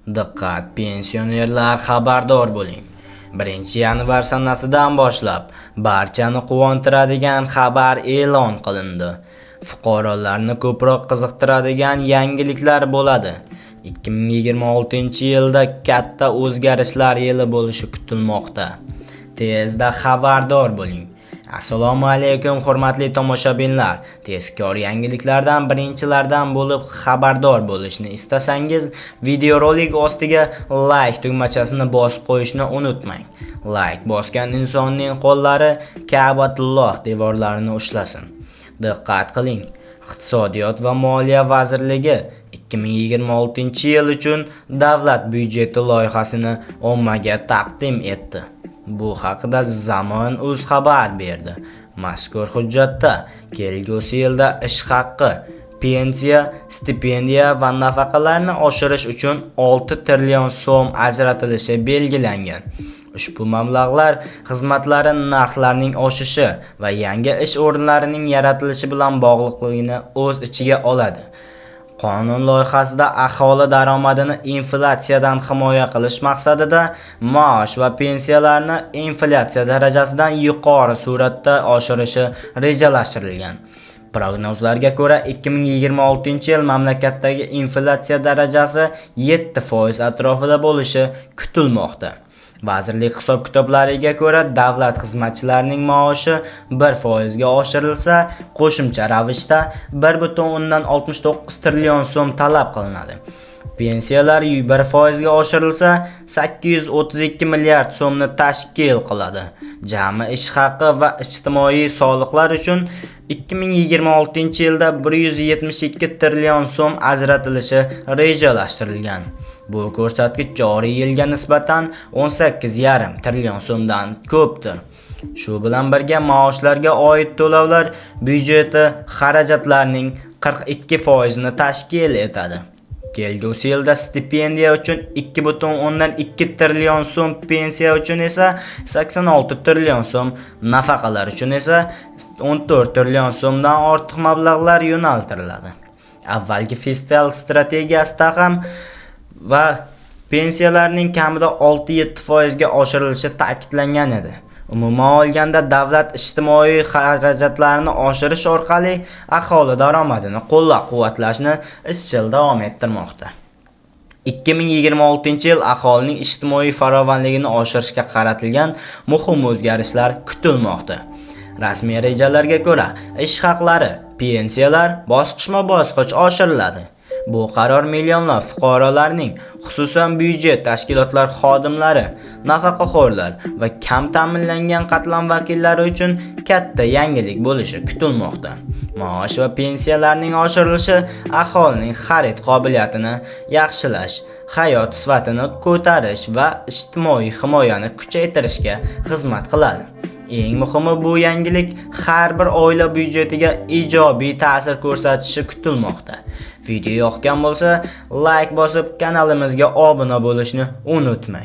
Diqqat, pensionerlar xabardor bo'ling. 1-yanvar sanasidan boshlab barchani quvontiradigan xabar e'lon qilindi. Fuqarolarni ko'proq qiziqtiradigan yangiliklar bo'ladi. 2026-yilda katta o'zgarishlar yili bo'lishi kutilmoqda. Tezda xabardor bo'ling. Assalomu alaykum hurmatli tomoshabinlar. Tezkor yangiliklardan birinchilardan bo'lib xabardor bo'lishni istasangiz, videorolik ostiga like tugmachasini bosib qo'yishni unutmang. Like bosgan insonning qo'llari Ka'batulloh devorlarini ushlasin. Diqqat qiling. Iqtisodiyot va Moliya vazirligi 2026-yil uchun davlat byudjeti loyihasini ommaga taqdim etdi. Bu haqida Zamon.uz xabar berdi. Mazkur hujjatda kelgusi yilda ish haqi, pensiya, stipendiya va nafaqalarni oshirish uchun 6 trillion so'm ajratilishi belgilangan. Ushbu mablag'lar xizmatlari narxlarining oshishi va yangi ish o'rinlarining yaratilishi bilan bog'liqligini o'z ichiga oladi. Qonun loyihasida aholi daromadini inflyatsiyadan himoya qilish maqsadida maosh va pensiyalarni inflyatsiya darajasidan yuqori suratda oshirishi rejalashtirilgan. Prognozlarga ko'ra 2026-yil mamlakatdagi inflyatsiya darajasi 7% atrofida bo'lishi kutilmoqda. Vazirlik hisob-kitoblariga ko'ra, davlat xizmatchilarining maoshi 1% ga oshirilsa, qo'shimcha ravishda 1,69 trillion so'm talab qilinadi. Pensiyalar 1% ga oshirilsa, 832 milliard so'mni tashkil qiladi. Jami ish haqi va ijtimoiy soliqlar uchun 2026-yilda 172 trillion so'm ajratilishi rejalashtirilgan. Bu ko'rsatkich joriy yilga nisbatan 18,5 trillion so'mdan ko'pdir. Shu bilan birga maoshlarga oid to'lovlar byudjeti xarajatlarining 42% ni tashkil etadi. Kelgusi yilda stipendiya uchun 2,2 trillion so'm, pensiya uchun esa 86 trillion so'm, nafaqalar uchun esa 14 trillion so'mdan ortiq mablag'lar yo'naltiriladi. Avvalgi fiskal strategiyasida ham va pensiyalarning kamida 6-7% ga oshirilishi ta'kidlangan edi. Umuman olganda davlat ijtimoiy xarajatlarni oshirish orqali aholi daromadini qo'llab-quvvatlashni izchil davom ettirmoqda. 2026-yil aholining ijtimoiy farovonligini oshirishga qaratilgan muhim o'zgarishlar kutilmoqda. Rasmiy rejalarga ko'ra, ish haqlari, pensiyalar bosqichma-bosqich oshiriladi. Bu qaror millionlab fuqarolarning, xususan byudjet tashkilotlar xodimlari, nafaqaxo'rlar va kam ta'minlangan qatlam vakillari uchun katta yangilik bo'lishi kutilmoqda. Maosh va pensiyalarning oshirilishi aholining xarid qobiliyatini yaxshilash, hayot sifatini ko'tarish va ijtimoiy himoyani kuchaytirishga xizmat qiladi. Eng muhimi, bu yangilik har bir oila byudjetiga ijobiy ta'sir ko'rsatishi kutilmoqda. Video yoqgan bo'lsa, like bosib, kanalimizga obuna bo'lishni unutmang.